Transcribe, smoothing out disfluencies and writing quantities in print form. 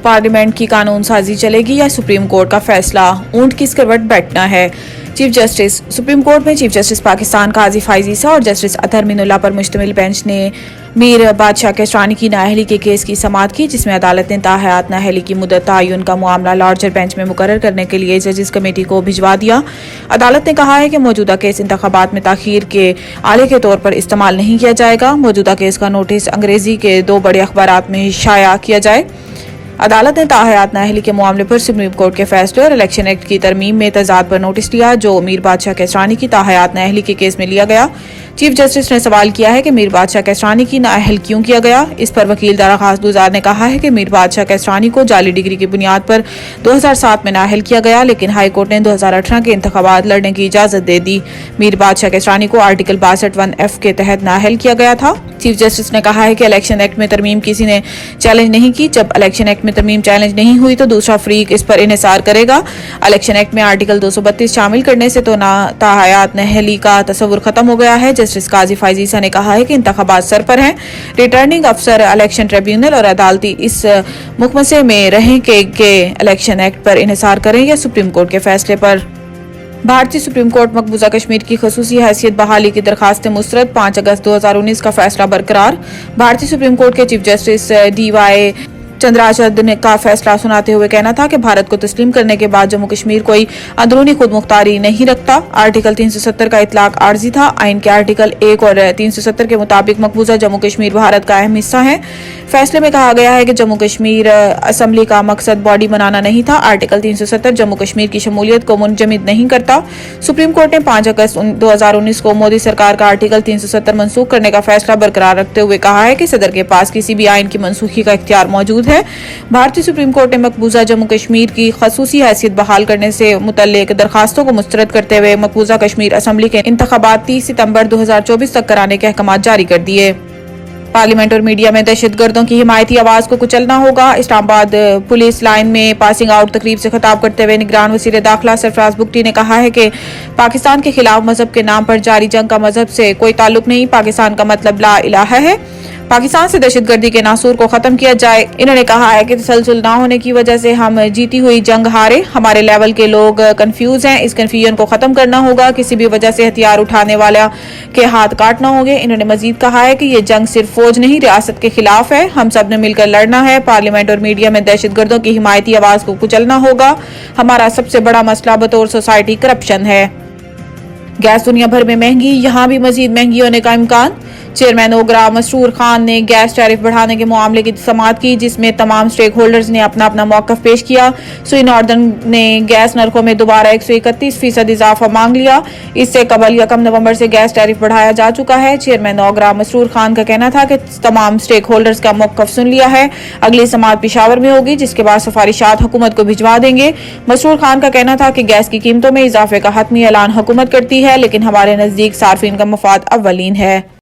Parliament की कानून साजी चलेगी या सुप्रीम कोर्ट का फैसला, ऊंट किस करवट बैठना है। चीफ जस्टिस सुप्रीम कोर्ट में चीफ जस्टिस पाकिस्तान काजी फाइज ईसा और जस्टिस अतहर मीनुल्लाह पर मुश्तमिल बेंच ने मीर बादशाह केसरानी की नाअहली के केस की समाअत की, जिसमें अदालत ने ताहयात नाअहली की मुद्दत तयन का मामला लार्जर बेंच में मुकर्रर करने के लिए जजेस कमेटी को भिजवा दिया। अदालत ने कहा है कि मौजूदा केस इंतखाबात में ताखीर के आले के तौर पर इस्तेमाल नहीं किया जाएगा। मौजूदा केस का नोटिस अंग्रेजी के 2 बड़े अखबारात में शाया किया जाए। अदालत ने ताहयात नाअहली के मामले पर सुप्रीम कोर्ट के फैसले और इलेक्शन एक्ट की तरमीम में तजाद पर नोटिस लिया, जो मीर बादशाह केसरानी की ताहयात नाअहली के केस में लिया गया। चीफ जस्टिस ने सवाल किया है कि मीर बादशाह केसरानी की नाअहल क्यों किया गया। इस पर वकील दरख्वास्त गुजार ने कहा है कि मीर बादशाह केसरानी को जाली डिग्री की बुनियाद पर 2007 में नाअहल किया गया, लेकिन हाई कोर्ट ने 2018 के इंतखाबात लड़ने की इजाजत दे दी। मीर बादशाह केसरानी को आर्टिकल 62(1)(f) के तहत नाअहल किया गया था। चीफ जस्टिस ने कहा है कि इलेक्शन एक्ट में तरमीम किसी ने चैलेंज नहीं की। जब इलेक्शन एक्ट में तरमीम चैलेंज नहीं हुई तो दूसरा फरीक इस पर इन्हिसार करेगा। इलेक्शन एक्ट में आर्टिकल 232 शामिल करने से तो ताहयात नाअहली का तस्वुर खत्म हो गया है। जस्टिस काजी फाइज ईसा ने कहा है कि इंतखाबात सर पर हैं। रिटर्निंग अफसर, इलेक्शन ट्रिब्यूनल और अदालती इस मुकमसे में रहें कि इलेक्शन एक्ट पर इन्हिसार करें या सुप्रीम कोर्ट के फैसले पर। भारतीय सुप्रीम कोर्ट मकबूजा कश्मीर की खसूसी हैसियत बहाली की दरखास्त मुस्तरद, 5 अगस्त 2019 का फैसला बरकरार। भारतीय सुप्रीम कोर्ट के चीफ जस्टिस DY चंद्राचद ने का फैसला सुनाते हुए कहना था कि भारत को तस्लीम करने के बाद जम्मू कश्मीर कोई अंदरूनी खुद मुख्तारी नहीं रखता। आर्टिकल 370 का इतलाक आर्जी था। आइन के आर्टिकल 1 और 370 के मुताबिक मकबूजा जम्मू कश्मीर भारत का अहम हिस्सा है। फैसले में कहा गया है कि जम्मू कश्मीर असम्बली का मकसद बॉडी बनाना नहीं था। आर्टिकल 370 जम्मू कश्मीर की शमूलियत को मुंजमिद नहीं करता। सुप्रीम कोर्ट ने 5 अगस्त 2019 को मोदी सरकार का आर्टिकल 370 मनसूख करने का फैसला बरकरार रखते हुए कहा है कि सदर के पास किसी भी आइन की मनसूखी का इख्तियार मौजूद है। भारतीय सुप्रीम कोर्ट ने मकबूजा जम्मू कश्मीर की खसूसी हैसियत बहाल करने से मुतल्लिक दरखास्तों को मुस्तरद करते हुए मकबूजा कश्मीर असम्बली के इंतखाबात 30 सितंबर 2024 तक कराने के अहकाम जारी कर दिए। पार्लियामेंट और मीडिया में दहशतगर्दों की हिमायती आवाज को कुचलना होगा। इस्लामाबाद पुलिस लाइन में पासिंग आउट तकरीब से खिताब करते हुए निगरान वज़ीर दाखिला सरफराज बुगटी ने कहा है कि पाकिस्तान के खिलाफ मजहब के नाम पर जारी जंग का मजहब से कोई ताल्लुक नहीं। पाकिस्तान का मतलब ला इलाहा है। पाकिस्तान से दहशतगर्दी के नासूर को खत्म किया जाए। इन्होंने कहा है कि तसलसल न होने की वजह से हम जीती हुई जंग हारे। हमारे लेवल के लोग कंफ्यूज हैं। इस कंफ्यूजन को खत्म करना होगा। किसी भी वजह से हथियार उठाने वाला के हाथ काटना होंगे। इन्होंने मजीद कहा है कि ये जंग सिर्फ फौज नहीं, रियासत के खिलाफ है। हम सब ने मिलकर लड़ना है। पार्लियामेंट और मीडिया में दहशतगर्दों की हिमायती आवाज को कुचलना होगा। हमारा सबसे बड़ा मसला बतौर सोसाइटी करप्शन है। गैस दुनिया भर में महंगी, यहाँ भी मजीद महंगी होने का इम्कान। चेयरमैन ओगरा मसरूर खान ने गैस टैरिफ बढ़ाने के मामले की समाअत की, जिसमें तमाम स्टेक होल्डर्स ने अपना अपना मौक़िफ़ पेश किया। सुई नॉर्दर्न ने गैस नरखों में दोबारा 131% इजाफा मांग लिया। इससे कबल 1 नवंबर से गैस टैरिफ बढ़ाया जा चुका है। चेयरमैन ओगरा मसरूर खान का कहना था कि तमाम स्टेक होल्डर्स का मौक़िफ़ सुन लिया है। अगली समाअत पेशावर में होगी, जिसके बाद सिफारिशात हुकूमत को भिजवा देंगे। मसरूर खान का कहना था कि गैस की कीमतों में इजाफे का हतमी ऐलान हुकूमत करती है, लेकिन हमारे नज़दीक सार्फिन का मफाद अव्वलीन है।